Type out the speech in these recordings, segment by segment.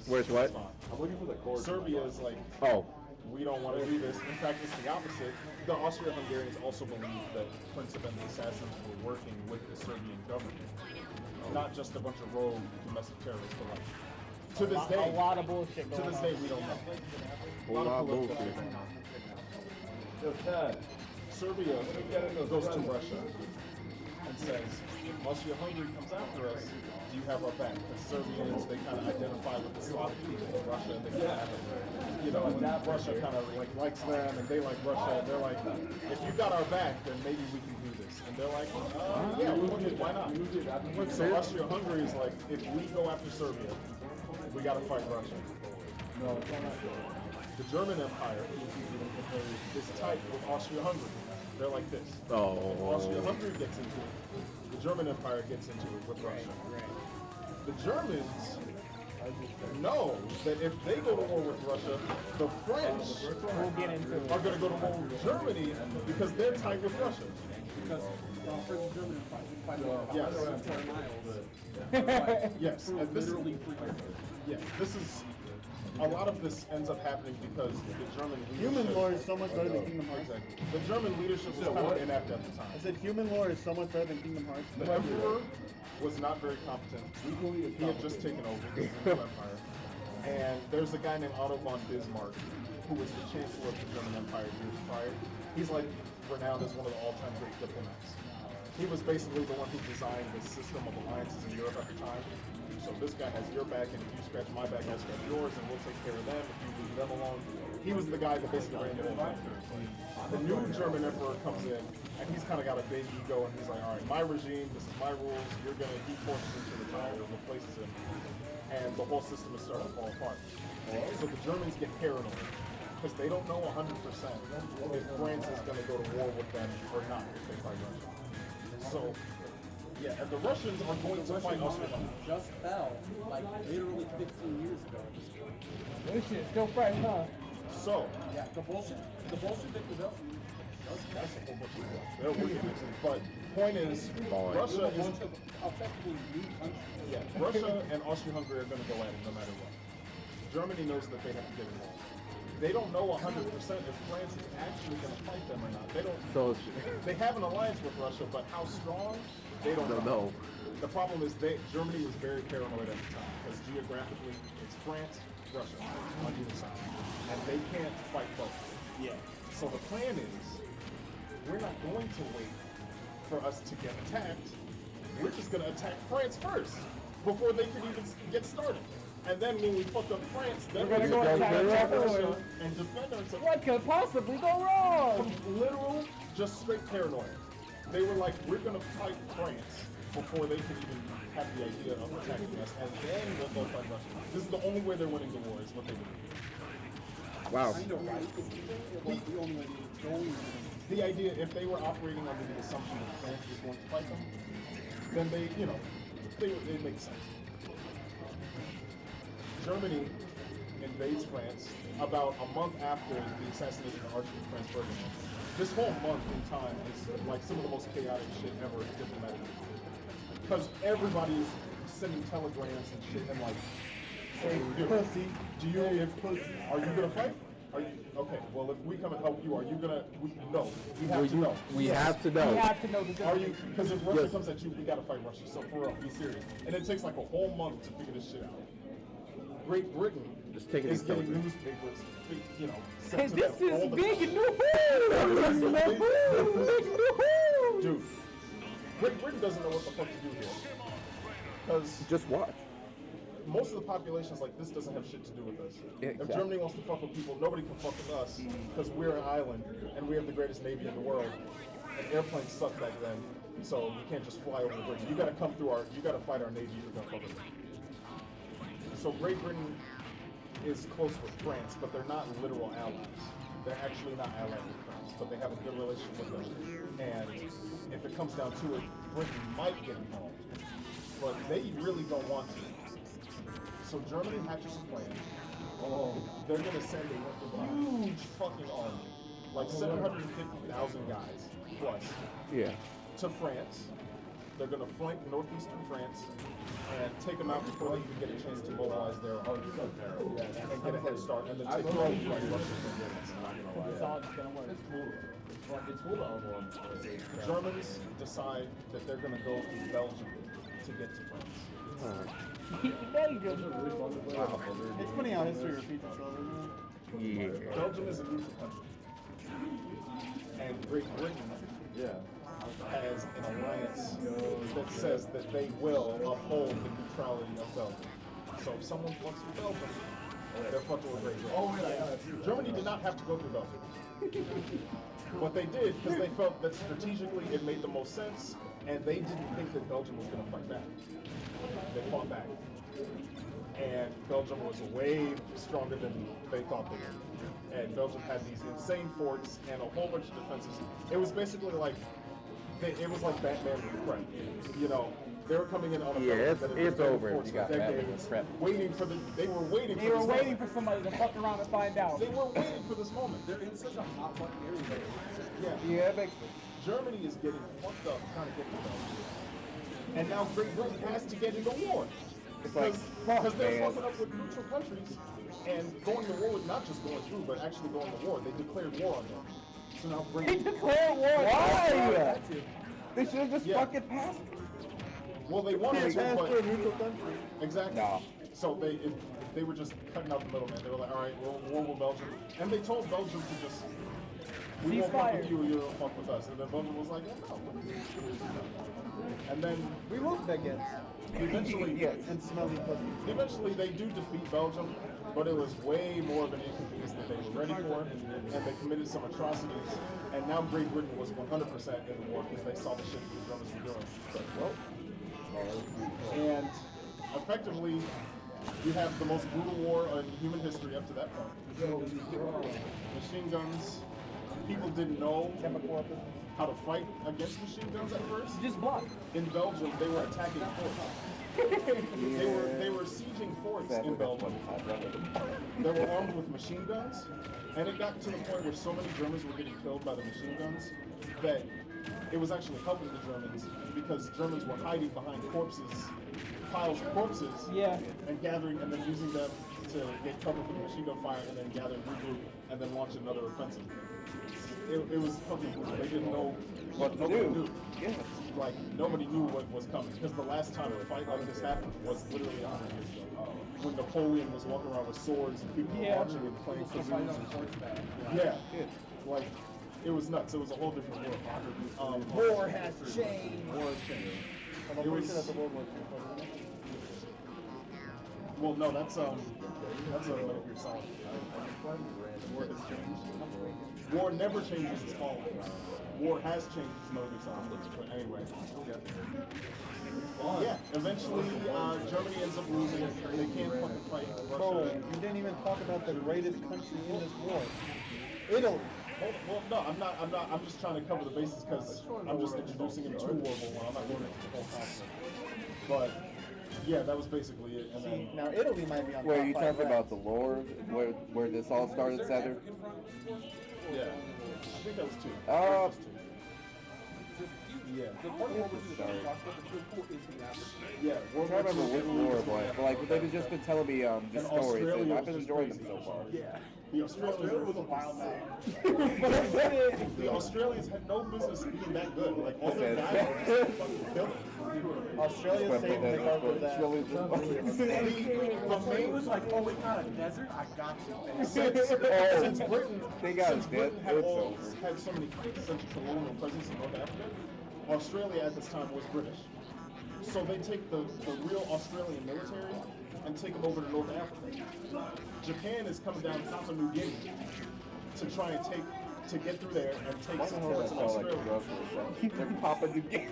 Where's what? I'm looking for the chord. Serbia is like, Oh, we don't want to do this. In fact, it's the opposite. The Austro-Hungarians also believe that Prince of the Assassins were working with the Serbian government, not just a bunch of rogue domestic terrorists. But like, to this day, A lot of bullshit to going this on. day, we don't know. a lot of political bullshit. shit going on. Yo, Ted. Serbia goes to Russia and says, Austria-Hungary comes after us, do you have our back? The Serbians, they kind of identify with the Sloth people of Russia, and they kind of, Russia kind of like likes them, and they like Russia, and they're like, if you got our back, then maybe we can do this. And they're like, yeah, why not? So Austria-Hungary is like, if we go after Serbia, we got to fight Russia. No, it's not. The German Empire is tight with Austria-Hungary. They're like this. Oh. If Austria-Hungary gets into it, the German Empire gets into it with Russia. The Germans know that if they go to war with Russia, the French We'll get into it. are going to go to war with Germany because they're tight with Russia. Because French German fight Yes, and this literally 3 miles. yeah, this is a lot of this ends up happening because the German leadership. Human lore is so much better than Kingdom Hearts. Exactly. The German leadership was kind of inept at the time. I said human lore is so much better than Kingdom Hearts. The emperor was not very competent. He had just taken over the new empire. And there's a guy named Otto von Bismarck, who was the chancellor of the German Empire years prior. He's like renowned as one of the all-time great diplomats. He was basically the one who designed the system of alliances in Europe at the time. So this guy has your back, and if you scratch my back, I'll scratch yours, and we'll take care of them if you leave them alone. He was the guy that basically ran the whole thing. The new German emperor comes in, and he's kind of got a big ego, and he's like, all right, my regime, this is my rules, you're going to, he forces him to retire and replaces him, and the whole system is starting to fall apart. So the Germans get paranoid, because they don't know 100% if France is going to go to war with them or not if they fight Russia. So, yeah, and the Russians are going to fight Austria-Hungary. Just fell like literally 15 years ago at this point. This shit's still fresh, huh? So, Yeah, the Bolshevik rebellion just that's a whole bunch of stuff. We'll get into it. But point is, Russia a bunch is of effectively new countries. yeah, Russia and Austria-Hungary are going to go at it no matter what. Germany knows that they have to get involved. They don't know 100% if France is actually going to fight them or not. They don't. So They have an alliance with Russia, but how strong? They don't know. The problem is Germany was very paranoid at the time because geographically it's France, Russia on either side, and they can't fight both. Yeah. So the plan is, we're not going to wait for us to get attacked. We're just going to attack France first before they can even get started. And then when we fuck up France, then We're gonna go attack Russia and defend ourselves. What could possibly go wrong? Literal, just straight paranoia. They were like, we're going to fight France before they can even have the idea of attacking us, and then we'll go fight Russia. This is the only way they're winning the war, is what they believe. wow. Kind of right. It was the only way going. The idea, if they were operating under the assumption that France was going to fight them, then they, it makes sense. Germany invades France about a month after the assassination of Archduke Franz Ferdinand. This whole month in time is like some of the most chaotic shit ever diplomatically. Because everybody's sending telegrams and shit and like, saying, pussy, are you gonna fight? Are you okay? Well, if we come and help you, are you gonna? No, we have to know. We have to know. We have to know the Are difference. you? Because if Russia comes at you, we gotta fight Russia. So for real, be serious. And it takes like a whole month to figure this shit out. Great Britain Just taking is these getting telegrams. newspapers, sent to This them all is the big time. news! Dude, Great Britain doesn't know what the fuck to do here. Because Just watch. most of the population's like, this doesn't have shit to do with us. Yeah, If exactly. Germany wants to fuck with people, nobody can fuck with us because we're an island and we have the greatest navy in the world. And airplanes sucked back then, so you can't just fly over Britain. You gotta come through you gotta fight our navy if you're gonna fuck with us. So Great Britain is close with France, but they're not literal allies. They're actually not allied with France, but they have a good relationship with them. And if it comes down to it, Britain might get involved, but they really don't want to. So Germany hatches a plan. They're gonna send a huge fucking army, like 750,000 guys plus, Yeah. to France, They're going to flank northeastern France and take them out before they even get a chance to mobilize their army and get a head start, and then take over like Russia. It's all just gonna work. The Germans decide that they're going to go through Belgium to get to France. It's funny how history repeats itself, isn't it? Yeah. Belgium is a neutral country, and Great Britain has an alliance that says that they will uphold the neutrality of Belgium. So if someone wants to Belgium, they're fucking with Great Britain. Germany did not have to go through Belgium. But they did because they felt that strategically it made the most sense, and they didn't think that Belgium was going to fight back. They fought back. And Belgium was way stronger than they thought they were. And Belgium had these insane forts and a whole bunch of defenses. It was basically like, it was like Batman with prep. You know, they were coming in on a it's over. forts You got for Batman decades, with prep. waiting for the. They were waiting. They for were this waiting moment. for somebody to fuck around and find out. They were waiting for this moment. They're in such a hot fucking area. Yeah. Yeah, it makes sense. Germany is getting fucked up trying to get to Belgium. And now Great Britain has to get into war. It's like, Because they're man. fucking up with neutral countries and going to war with not just going through, but actually going to war. They declared war on them. So now They Britain. declare war. Why? They should have just Yeah. fucking passed. Well, they wanted Can't to, pass but for a neutral country. exactly. No. So they were just cutting out the middleman. They were like, all right, we'll war with Belgium, and they told Belgium to just. We won't fuck with you, you don't fuck with us. And then Belgium was like, oh, no. And then We won't baguettes eventually, Yes. and smelly pussy. eventually they do defeat Belgium, but it was way more of an inconvenience than they were ready for, and they committed some atrocities. And now Great Britain was 100% in the war because they saw the shit the Germans were doing. And effectively, you have the most brutal war in human history up to that point. Machine guns. People didn't know how to fight against machine guns at first. Just block. In Belgium, they were attacking forts. They were sieging forts in Belgium. They were armed with machine guns, and it got to the point where so many Germans were getting killed by the machine guns that it was actually helping the Germans because Germans were hiding behind corpses, piles of corpses, Yeah. and gathering and then using them to get cover from the machine gun fire and then gather, regroup, and then launch another offensive. It was fucking brutal. They didn't know what nobody knew. Yeah. Like nobody knew what was coming because the last time a fight like this happened was literally 100 years ago. When Napoleon was walking around with swords and people were watching and playing kazoos. Yeah, like it was nuts. It was a whole different world. War has changed. War has changed. I'm It pretty was- sure that's a World War II. Well, no, that's a Metal Gear Solid. War has changed. War never changes its following. War has changed its Metal Gear Solid. But anyway. Yeah, eventually Germany ends up losing. They can't fucking fight Bro, Russia. you didn't even talk about the greatest country in this war. Italy. Well, no, I'm just trying to cover the bases because I'm just introducing him to World War I. I'm not going into the whole conflict. But yeah, that was basically it. And See, then now Italy might be on Where top you five talking about ranks. the lore, where this all started, Cedric? yeah, I think that was two. Uh, That was two. Yeah. The part of what was just talked about, the good cool is the average. Yeah, World I can't remember II, which Italy lore was it was, but like they've just been telling me the And stories, Australia and I've was been just enjoying them crazy. so far. Yeah. The Australians was a wild man. The Australians had no business being that good. Like all their guys were just fucking killing it. Australia Swept saved the the desert, of that. The It main was like, oh, we got a desert? I got you. since Britain, They got since it, Britain it's over. had so many such a colonial presence in North Africa, Australia at this time was British. So they take the real Australian military and take them over to North Africa. Japan is coming down to Papua New Guinea to try and get through there and take some ports in That's all like a Australia. drug for a second. They're popping the game.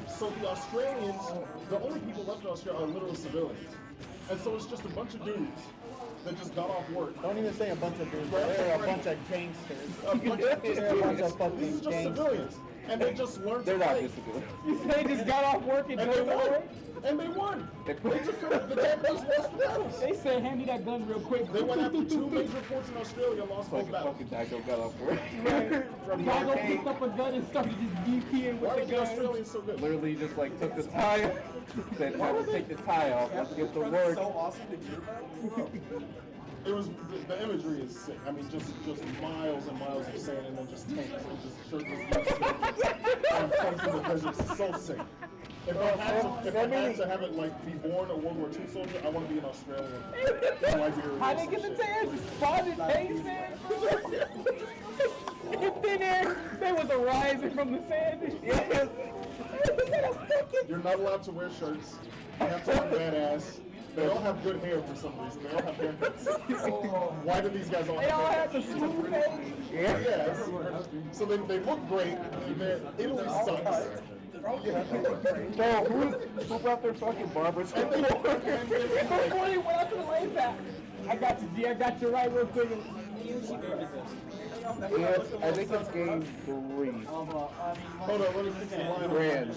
So the Australians, the only people left in Australia are literal civilians. And so it's just a bunch of dudes that just got off work. Don't even say a bunch of dudes. They're a bunch of gangsters. A bunch of just They're a bunch dudes. of fucking These are just gangsters. civilians. and they just learned They're to not fight. disability. You say they just got off work and And they drove won. away? And they won. They They just the Japanese lost the battles. They said, hand me that gun real quick. They went after 2 major ports in Australia, lost both Fucking battles. Daigo got off work. From the Daigo arcade. picked up a gun and started just DPing Why with was the the gun. Australians so good? Literally just like took the tie off. Said, time to take the tie off. Let's get to work. So awesome to hear about. It was the imagery is sick. I mean, just miles and miles of sand, and then just tanks and just shirtless and fights in the desert. So sick. If I had to have it like be born a World War II soldier, I want to be an Australian. Liberia. How they get the tanks? Just spotted tanks, man. In thin air, they was arising from the sand. Yes. You're not allowed to wear shirts. You have to look badass. They all have good hair for some reason. They all have haircuts. Why do these guys all They all have had the smooth face. Yeah. Yes. So they look great. Italy sucks. So who brought their fucking barbers? And they look Before he went out to the lane back. I got you, G. I got you right real quick. Yes, I think it's game 3. Hold on, let me fix the line. Grand.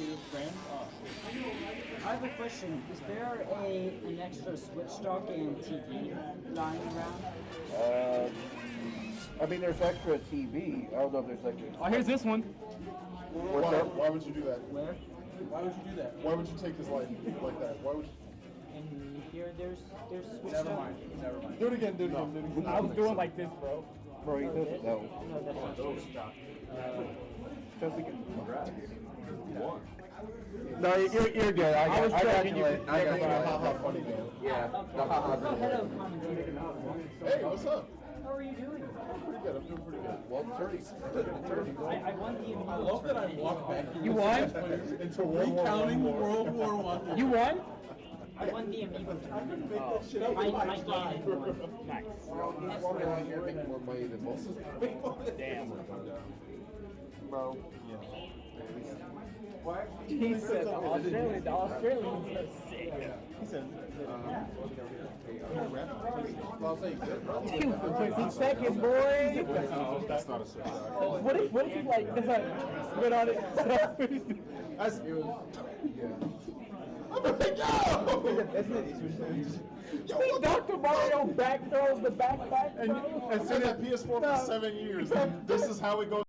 I have a question. Is there an extra switch dock and TV lying around? I mean, there's extra TV. I don't know if there's extra. Oh, here's this one. Why would you do that? Where? Why would you do that? Why would you take his life like that? Why would you? And here there's switch Never dock? mind. Never mind. Do it again, do it again, do it again. I was doing like this, bro. Bro, he doesn't know. No, that's not switch dock. Chelsea can No, you're good. I got joking, you. I got you. Haha, funny man. Yeah. Oh, hello, commentator. Hey, what's up? How are you doing? Pretty good. I'm doing pretty good. Well, 30. I won the I love that I walked back You won? Into World War recounting War. World War I. You won? I won the amiibo tournament. Shit, I My was game won. Nice. He's walking around here making more money than most of them. Damn. Bro. He said the Australians are sick. He said, I'll say good. 20 seconds, boy. That's not a sick guy. What if he like, it's like, spit on it. That's, it was, You think Dr. Mario back throws the backpack? and said that PS4 for 7 years. And this is how it goes.